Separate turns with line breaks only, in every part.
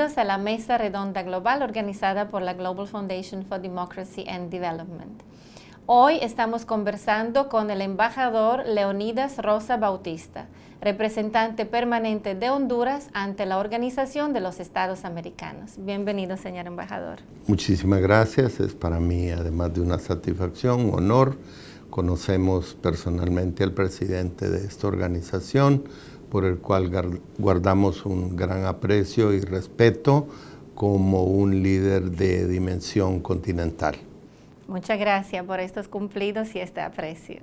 bienvenidos a la Mesa Redonda Global organizada por la Global Foundation for Democracy and Development. Hoy estamos conversando con el embajador Leonidas Rosa Bautista, representante permanente de Honduras ante la Organización de los Estados Americanos. Bienvenido, señor embajador.
Muchísimas gracias. Es para mí, además de una satisfacción, un honor. Conocemos personalmente al presidente de esta organización, por el cual guardamos un gran aprecio y respeto como un líder de dimensión continental.
Muchas gracias por estos cumplidos y este aprecio.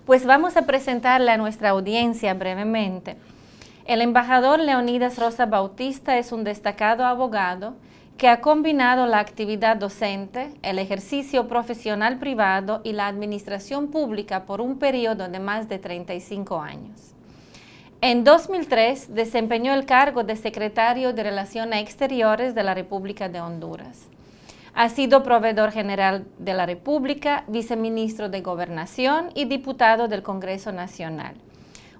Pues vamos a presentarle a nuestra audiencia brevemente. El embajador Leonidas Rosa Bautista es un destacado abogado que ha combinado la actividad docente, el ejercicio profesional privado y la administración pública por un periodo de más de 35 años. En 2003 desempeñó el cargo de secretario de Relaciones Exteriores de la República de Honduras. Ha sido proveedor general de la República, viceministro de Gobernación y diputado del Congreso Nacional.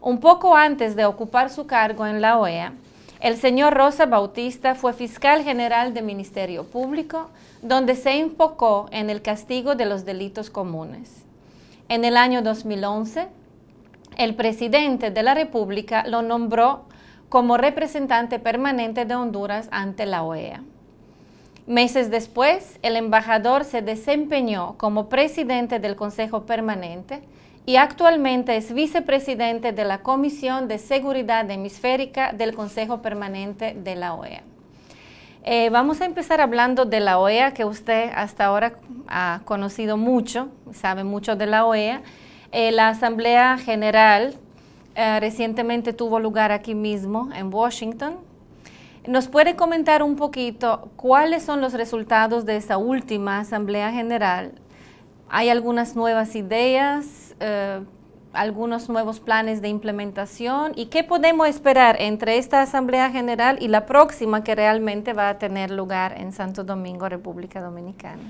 Un poco antes de ocupar su cargo en la OEA, el señor Rosa Bautista fue fiscal general del Ministerio Público, donde se enfocó en el castigo de los delitos comunes. En el año 2011, el presidente de la República lo nombró como representante permanente de Honduras ante la OEA. Meses después, el embajador se desempeñó como presidente del Consejo Permanente y actualmente es vicepresidente de la Comisión de Seguridad Hemisférica del Consejo Permanente de la OEA. Vamos a empezar hablando de la OEA, que usted hasta ahora ha conocido mucho, sabe mucho de la OEA. La Asamblea General recientemente tuvo lugar aquí mismo en Washington. ¿Nos puede comentar un poquito cuáles son los resultados de esa última Asamblea General? ¿Hay algunas nuevas ideas, algunos nuevos planes de implementación? ¿Y qué podemos esperar entre esta Asamblea General y la próxima que realmente va a tener lugar en Santo Domingo, República Dominicana?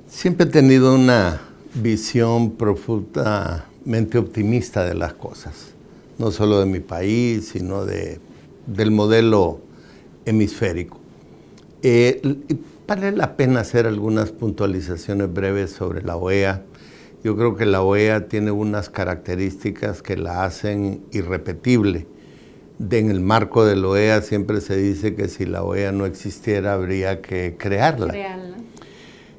Siempre he tenido una visión profundamente optimista de las cosas, no solo de mi país, sino del modelo hemisférico. Vale la pena hacer algunas puntualizaciones breves sobre la OEA. Yo creo que la OEA tiene unas características que la hacen irrepetible. En el marco de la OEA siempre se dice que si la OEA no existiera habría que crearla.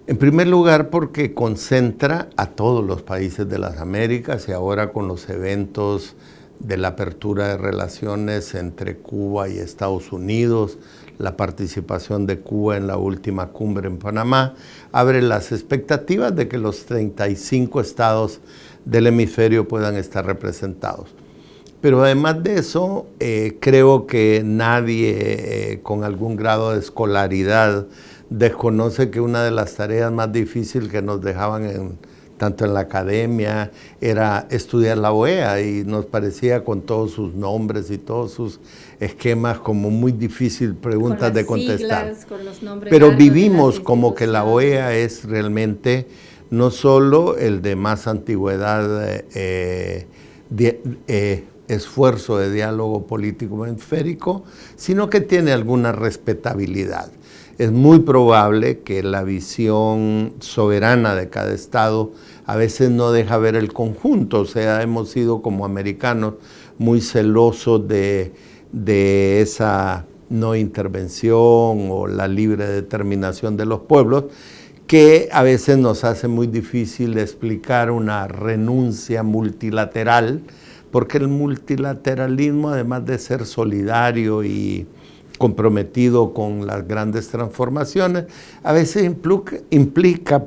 En primer lugar, porque concentra a todos los países de las Américas y ahora con los eventos de la apertura de relaciones entre Cuba y Estados Unidos, la participación de Cuba en la última cumbre en Panamá, abre las expectativas de que los 35 estados del hemisferio puedan estar representados. Pero además de eso, creo que nadie con algún grado de escolaridad desconoce que una de las tareas más difíciles que nos dejaban tanto en la academia era estudiar la OEA, y nos parecía con todos sus nombres y todos sus esquemas como muy difícil preguntas de contestar. Pero vivimos como que la OEA es realmente no solo el de más antigüedad, esfuerzo de diálogo político hemisférico, sino que tiene alguna respetabilidad. Es muy probable que la visión soberana de cada estado a veces no deja ver el conjunto, o sea, hemos sido como americanos muy celosos de esa no intervención o la libre determinación de los pueblos, que a veces nos hace muy difícil explicar una renuncia multilateral, porque el multilateralismo, además de ser solidario y comprometido con las grandes transformaciones, a veces implica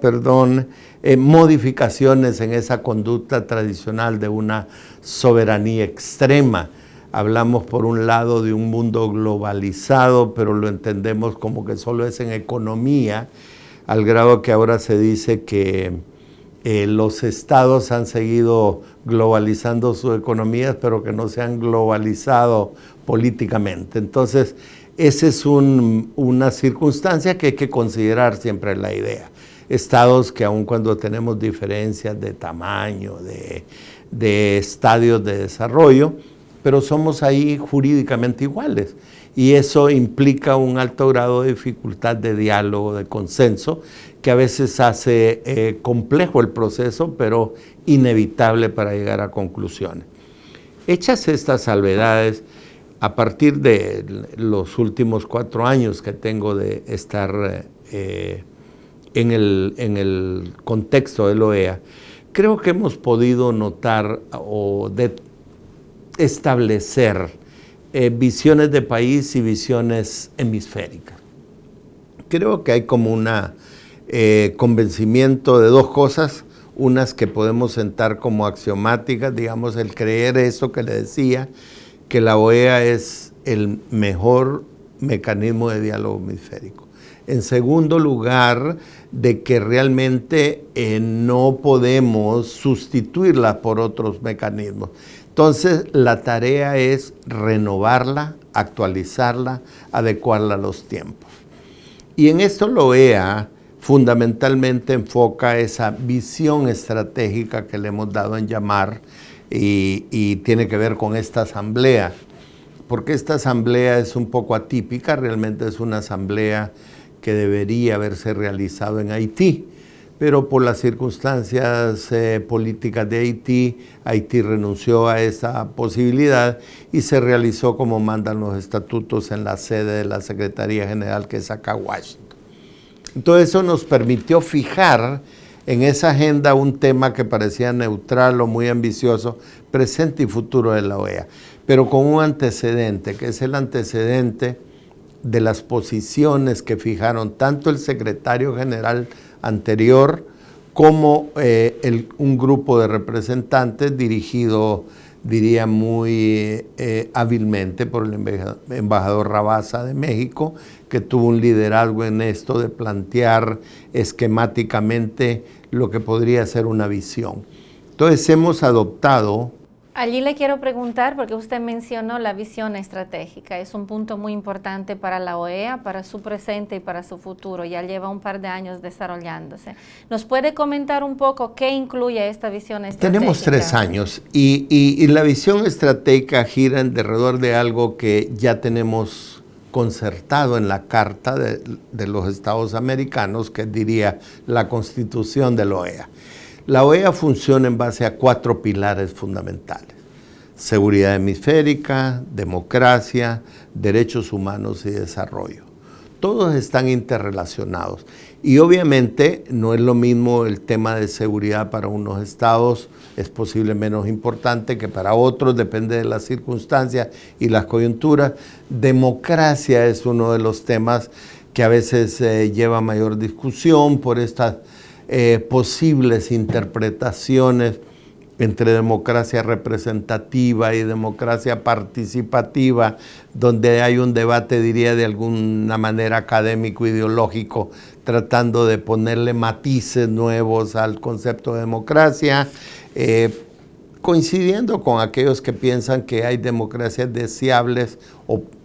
modificaciones en esa conducta tradicional de una soberanía extrema. Hablamos por un lado de un mundo globalizado, pero lo entendemos como que solo es en economía, al grado que ahora se dice que los estados han seguido globalizando sus economías, pero que no se han globalizado políticamente. Entonces, esa es una circunstancia que hay que considerar siempre en la idea. Estados que aun cuando tenemos diferencias de tamaño, de estadios de desarrollo, pero somos ahí jurídicamente iguales. y eso implica un alto grado de dificultad de diálogo, de consenso, que a veces hace complejo el proceso, pero inevitable para llegar a conclusiones. Hechas estas salvedades, a partir de los últimos 4 años que tengo de estar en el contexto de la OEA, creo que hemos podido notar o establecer visiones de país y visiones hemisféricas. Creo que hay como un convencimiento de 2 cosas, unas que podemos sentar como axiomáticas, digamos, el creer eso que le decía, que la OEA es el mejor mecanismo de diálogo hemisférico. En segundo lugar, de que realmente no podemos sustituirla por otros mecanismos. Entonces, la tarea es renovarla, actualizarla, adecuarla a los tiempos. Y en esto la OEA fundamentalmente enfoca esa visión estratégica que le hemos dado en llamar y tiene que ver con esta asamblea, porque esta asamblea es un poco atípica, realmente es una asamblea que debería haberse realizado en Haití, pero por las circunstancias políticas de Haití, Haití renunció a esa posibilidad y se realizó como mandan los estatutos en la sede de la Secretaría General, que es acá Washington. Entonces eso nos permitió fijar en esa agenda un tema que parecía neutral o muy ambicioso, presente y futuro de la OEA, pero con un antecedente, que es el antecedente de las posiciones que fijaron tanto el secretario general anterior como un grupo de representantes dirigido, diría muy hábilmente, por el embajador Rabasa de México, que tuvo un liderazgo en esto de plantear esquemáticamente lo que podría ser una visión. Entonces hemos adoptado...
Allí le quiero preguntar, porque usted mencionó la visión estratégica, es un punto muy importante para la OEA, para su presente y para su futuro, ya lleva un par de años desarrollándose. ¿Nos puede comentar un poco qué incluye esta visión estratégica?
Tenemos 3 años y la visión estratégica gira alrededor de algo que ya tenemos concertado en la Carta de los Estados Americanos, que diría la Constitución de la OEA. La OEA funciona en base a 4 pilares fundamentales: seguridad hemisférica, democracia, derechos humanos y desarrollo. Todos están interrelacionados y obviamente no es lo mismo el tema de seguridad para unos estados, es posible menos importante que para otros, depende de las circunstancias y las coyunturas. Democracia es uno de los temas que a veces lleva mayor discusión por estas posibles interpretaciones entre democracia representativa y democracia participativa, donde hay un debate, diría, de alguna manera académico, ideológico, tratando de ponerle matices nuevos al concepto de democracia, coincidiendo con aquellos que piensan que hay democracias deseables,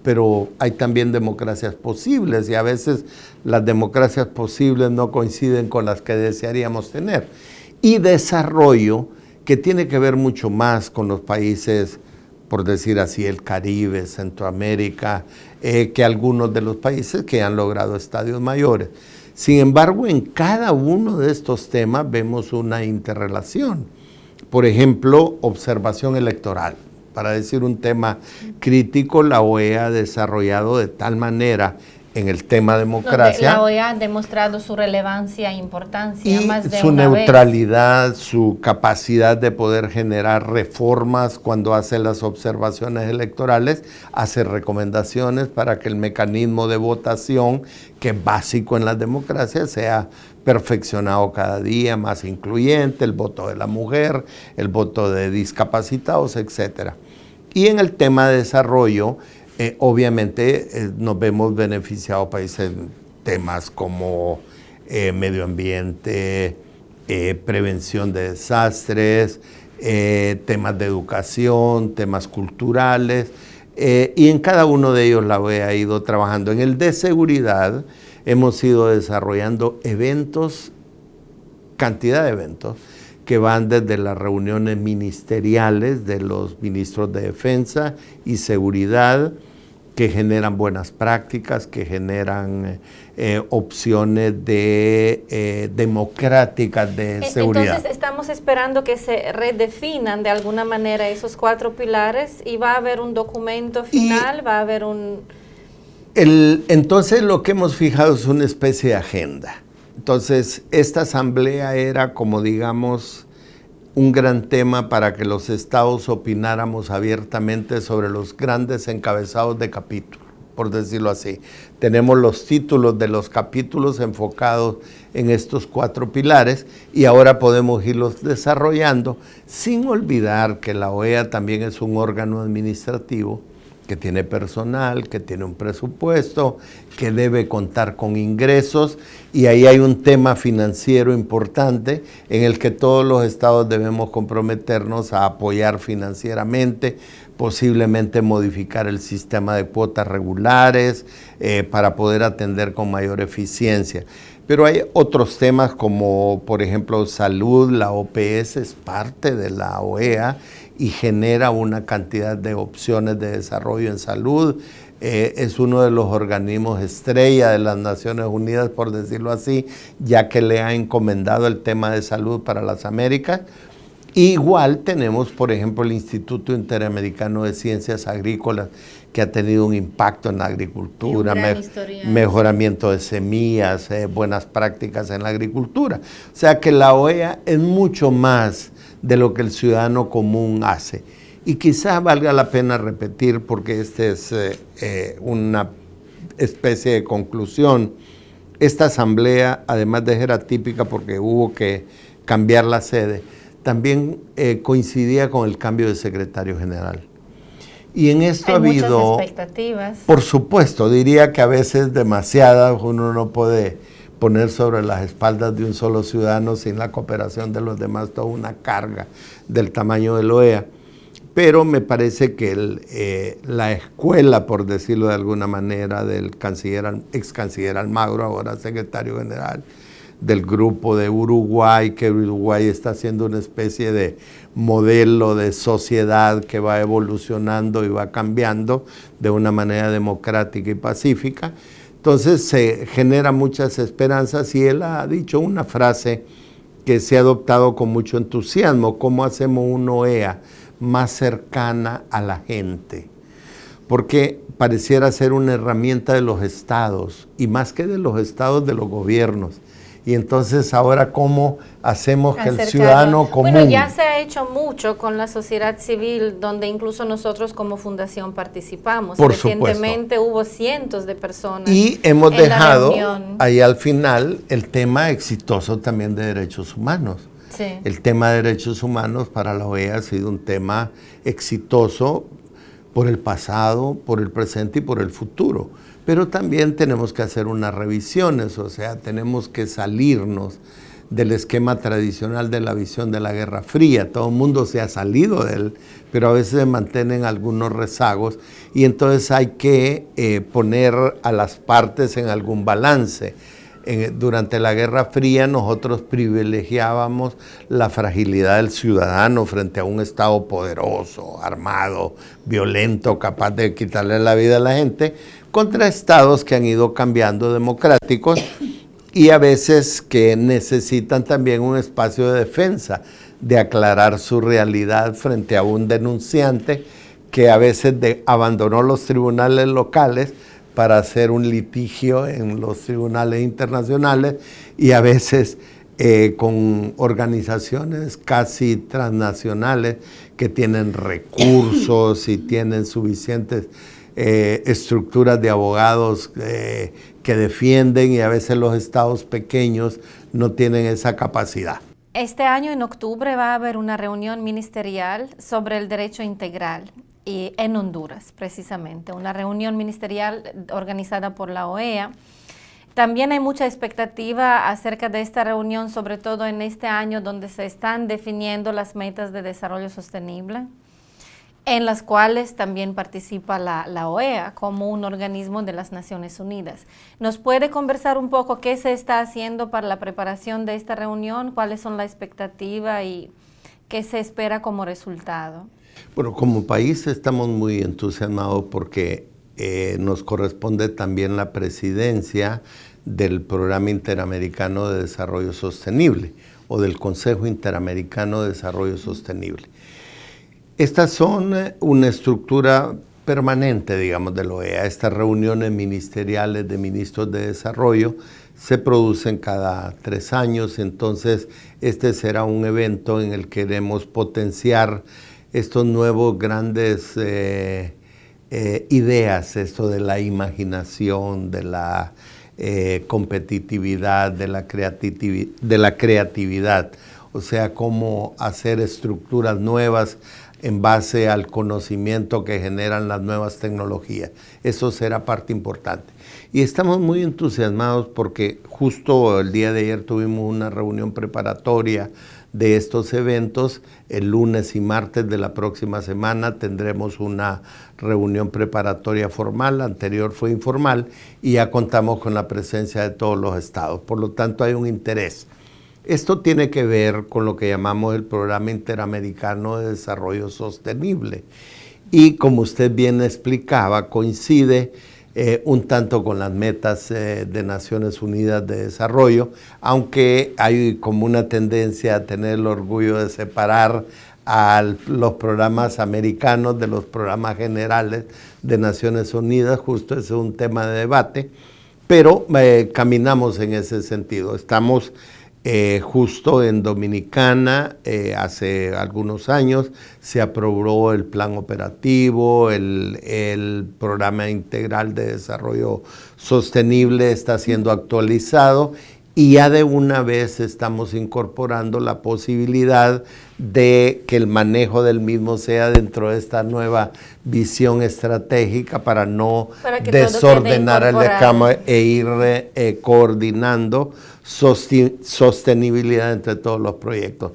pero hay también democracias posibles, y a veces las democracias posibles no coinciden con las que desearíamos tener. Y desarrollo, que tiene que ver mucho más con los países, por decir así, el Caribe, Centroamérica, que algunos de los países que han logrado estadios mayores. Sin embargo, en cada uno de estos temas vemos una interrelación. Por ejemplo, observación electoral. Para decir un tema crítico, la OEA ha desarrollado de tal manera en el tema democracia.
La OEA ha demostrado su relevancia e importancia
y
más de
su
una
neutralidad, su capacidad de poder generar reformas cuando hace las observaciones electorales, hace recomendaciones para que el mecanismo de votación, que es básico en las democracias, sea perfeccionado cada día, más incluyente, el voto de la mujer, el voto de discapacitados, etc. Y en el tema de desarrollo, obviamente nos vemos beneficiados países en temas como medio ambiente, prevención de desastres, temas de educación, temas culturales, y en cada uno de ellos la OEA ha ido trabajando. En el de seguridad hemos ido desarrollando eventos, cantidad de eventos, que van desde las reuniones ministeriales de los ministros de Defensa y Seguridad, que generan buenas prácticas, que generan opciones democráticas de seguridad.
Entonces estamos esperando que se redefinan de alguna manera esos 4 pilares y va a haber un documento final, va a haber un...
Entonces lo que hemos fijado es una especie de agenda. Entonces esta asamblea era como digamos un gran tema para que los estados opináramos abiertamente sobre los grandes encabezados de capítulo, por decirlo así. Tenemos los títulos de los capítulos enfocados en estos 4 pilares y ahora podemos irlos desarrollando sin olvidar que la OEA también es un órgano administrativo que tiene personal, que tiene un presupuesto, que debe contar con ingresos, y ahí hay un tema financiero importante en el que todos los estados debemos comprometernos a apoyar financieramente, posiblemente modificar el sistema de cuotas regulares para poder atender con mayor eficiencia. Pero hay otros temas como, por ejemplo, salud. La OPS es parte de la OEA y genera una cantidad de opciones de desarrollo en salud. Es uno de los organismos estrella de las Naciones Unidas, por decirlo así, ya que le ha encomendado el tema de salud para las Américas. Igual tenemos, por ejemplo, el Instituto Interamericano de Ciencias Agrícolas, que ha tenido un impacto en la agricultura, mejoramiento de semillas, buenas prácticas en la agricultura. O sea que la OEA es mucho más de lo que el ciudadano común hace. Y quizás valga la pena repetir, porque esta es una especie de conclusión. Esta asamblea, además de ser atípica porque hubo que cambiar la sede, también coincidía con el cambio de secretario general. Y en esto ha habido
muchas expectativas.
Por supuesto, diría que a veces demasiadas. Uno no puede poner sobre las espaldas de un solo ciudadano sin la cooperación de los demás toda una carga del tamaño de la OEA. Pero me parece que la escuela, por decirlo de alguna manera, del ex canciller Almagro, ahora secretario general del grupo de Uruguay, que Uruguay está haciendo una especie de modelo de sociedad que va evolucionando y va cambiando de una manera democrática y pacífica. Entonces se generan muchas esperanzas y él ha dicho una frase que se ha adoptado con mucho entusiasmo: ¿cómo hacemos una OEA más cercana a la gente? Porque pareciera ser una herramienta de los estados, y más que de los estados, de los gobiernos. Y entonces ahora, ¿cómo hacemos que el ciudadano común...
Bueno, ya se ha hecho mucho con la sociedad civil, donde incluso nosotros como fundación participamos.
Por
Recientemente
supuesto.
hubo cientos de personas.
Y hemos dejado ahí al final el tema exitoso también de derechos humanos.
Sí.
El tema de derechos humanos para la OEA ha sido un tema exitoso por el pasado, por el presente y por el futuro. Pero también tenemos que hacer unas revisiones, o sea, tenemos que salirnos del esquema tradicional de la visión de la Guerra Fría. Todo el mundo se ha salido de él, pero a veces se mantienen algunos rezagos y entonces hay que poner a las partes en algún balance. Durante la Guerra Fría nosotros privilegiábamos la fragilidad del ciudadano frente a un Estado poderoso, armado, violento, capaz de quitarle la vida a la gente, contra estados que han ido cambiando, democráticos, y a veces que necesitan también un espacio de defensa, de aclarar su realidad frente a un denunciante que a veces abandonó los tribunales locales para hacer un litigio en los tribunales internacionales, y a veces con organizaciones casi transnacionales que tienen recursos y tienen suficientes estructuras de abogados que defienden, y a veces los estados pequeños no tienen esa capacidad.
Este año, en octubre, va a haber una reunión ministerial sobre el derecho integral en Honduras, precisamente, una reunión ministerial organizada por la OEA. También hay mucha expectativa acerca de esta reunión, sobre todo en este año donde se están definiendo las metas de desarrollo sostenible, en las cuales también participa la OEA como un organismo de las Naciones Unidas. ¿Nos puede conversar un poco qué se está haciendo para la preparación de esta reunión? ¿Cuáles son las expectativas y qué se espera como resultado?
Bueno, como país estamos muy entusiasmados porque nos corresponde también la presidencia del Programa Interamericano de Desarrollo Sostenible o del Consejo Interamericano de Desarrollo Sostenible. Estas son una estructura permanente, digamos, de la OEA. Estas reuniones ministeriales de ministros de desarrollo se producen cada 3 años, entonces este será un evento en el que queremos potenciar estos nuevos grandes ideas, esto de la imaginación, de la competitividad, de la creatividad, o sea, cómo hacer estructuras nuevas en base al conocimiento que generan las nuevas tecnologías. Eso será parte importante. Y estamos muy entusiasmados porque justo el día de ayer tuvimos una reunión preparatoria de estos eventos. El lunes y martes de la próxima semana tendremos una reunión preparatoria formal, la anterior fue informal, y ya contamos con la presencia de todos los estados. Por lo tanto, hay un interés. Esto tiene que ver con lo que llamamos el Programa Interamericano de Desarrollo Sostenible. Y como usted bien explicaba, coincide un tanto con las metas de Naciones Unidas de Desarrollo, aunque hay como una tendencia a tener el orgullo de separar a los programas americanos de los programas generales de Naciones Unidas. Justo ese es un tema de debate, pero caminamos en ese sentido. Estamos justo en Dominicana, hace algunos años, se aprobó el plan operativo, el programa integral de desarrollo sostenible está siendo actualizado y ya de una vez estamos incorporando la posibilidad de que el manejo del mismo sea dentro de esta nueva visión estratégica para no desordenar el esquema e ir coordinando sostenibilidad entre todos los proyectos.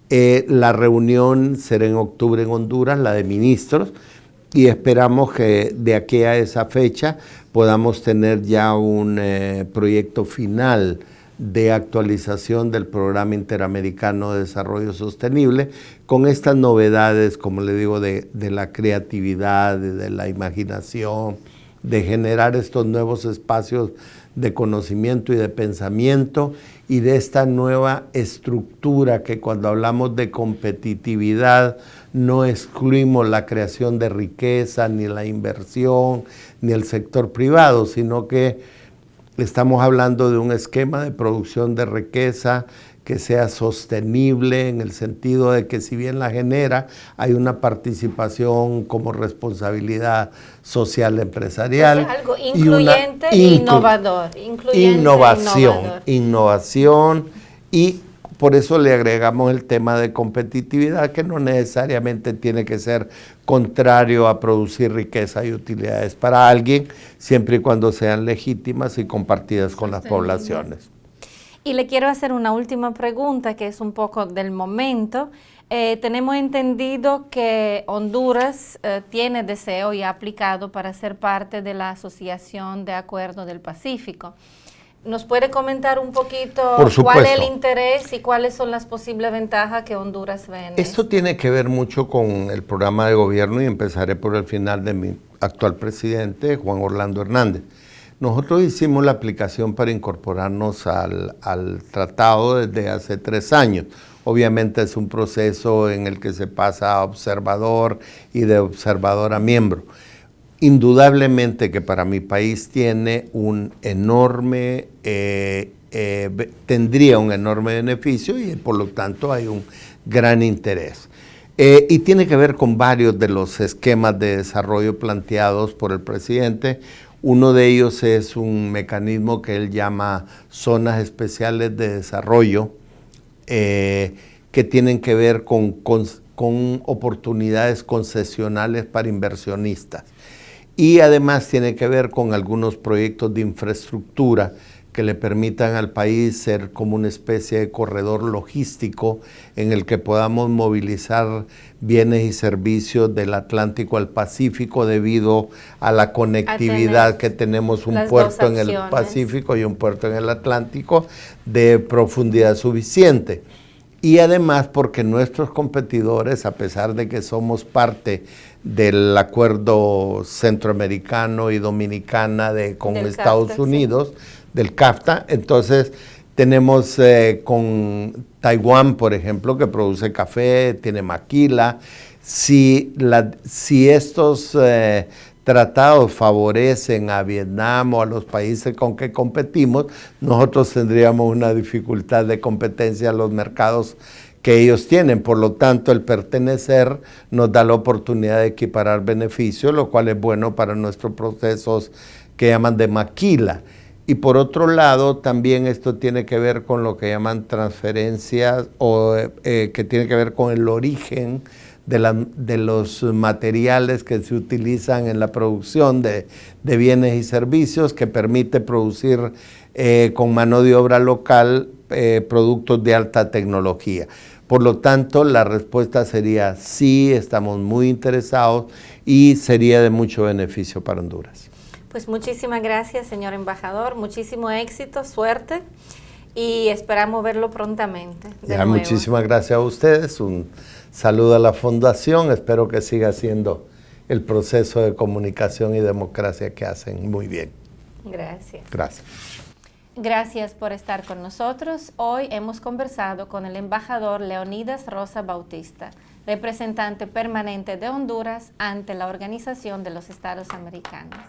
La reunión será en octubre en Honduras, la de ministros, y esperamos que de aquí a esa fecha podamos tener ya un proyecto final de actualización del Programa Interamericano de Desarrollo Sostenible, con estas novedades, como le digo, de la creatividad, de la imaginación, de generar estos nuevos espacios de conocimiento y de pensamiento, y de esta nueva estructura que cuando hablamos de competitividad no excluimos la creación de riqueza, ni la inversión, ni el sector privado, sino que estamos hablando de un esquema de producción de riqueza que sea sostenible en el sentido de que si bien la genera, hay una participación como responsabilidad social empresarial.
Es algo incluyente e innovador.
Innovación, y por eso le agregamos el tema de competitividad, que no necesariamente tiene que ser contrario a producir riqueza y utilidades para alguien, siempre y cuando sean legítimas y compartidas con las poblaciones.
Y le quiero hacer una última pregunta, que es un poco del momento. Tenemos entendido que Honduras tiene deseo y ha aplicado para ser parte de la Asociación de Acuerdo del Pacífico. ¿Nos puede comentar un poquito cuál es el interés y cuáles son las posibles ventajas que Honduras ve en
esto? Tiene que ver mucho con el programa de gobierno, y empezaré por el final de mi actual presidente, Juan Orlando Hernández. Nosotros hicimos la aplicación para incorporarnos al tratado desde hace 3 años. Obviamente es un proceso en el que se pasa a observador y de observador a miembro. Indudablemente que para mi país tiene un enorme, tendría un enorme beneficio, y por lo tanto hay un gran interés. Y tiene que ver con varios de los esquemas de desarrollo planteados por el presidente. Uno de ellos es un mecanismo que él llama zonas especiales de desarrollo, que tienen que ver con oportunidades concesionales para inversionistas. Y además tiene que ver con algunos proyectos de infraestructura que le permitan al país ser como una especie de corredor logístico en el que podamos movilizar bienes y servicios del Atlántico al Pacífico debido a la conectividad que tenemos, un puerto en el Pacífico y un puerto en el Atlántico de profundidad suficiente. Y además porque nuestros competidores, a pesar de que somos parte del acuerdo centroamericano y dominicana con Estados
CAFTA,
Unidos,
sí.
del CAFTA. Entonces tenemos con Taiwán, por ejemplo, que produce café, tiene maquila. Si estos tratados favorecen a Vietnam o a los países con que competimos, nosotros tendríamos una dificultad de competencia a los mercados que ellos tienen. Por lo tanto, el pertenecer nos da la oportunidad de equiparar beneficios, lo cual es bueno para nuestros procesos que llaman de maquila. Y por otro lado, también esto tiene que ver con lo que llaman transferencias o que tiene que ver con el origen de los materiales que se utilizan en la producción de bienes y servicios, que permite producir con mano de obra local productos de alta tecnología. Por lo tanto, la respuesta sería sí, estamos muy interesados y sería de mucho beneficio para Honduras.
Pues muchísimas gracias, señor embajador, muchísimo éxito, suerte y esperamos verlo prontamente.
Muchísimas gracias a ustedes, un saludo a la Fundación, espero que siga siendo el proceso de comunicación y democracia que hacen muy bien.
Gracias.
Gracias.
Gracias por estar con nosotros. Hoy hemos conversado con el embajador Leonidas Rosa Bautista, representante permanente de Honduras ante la Organización de los Estados Americanos.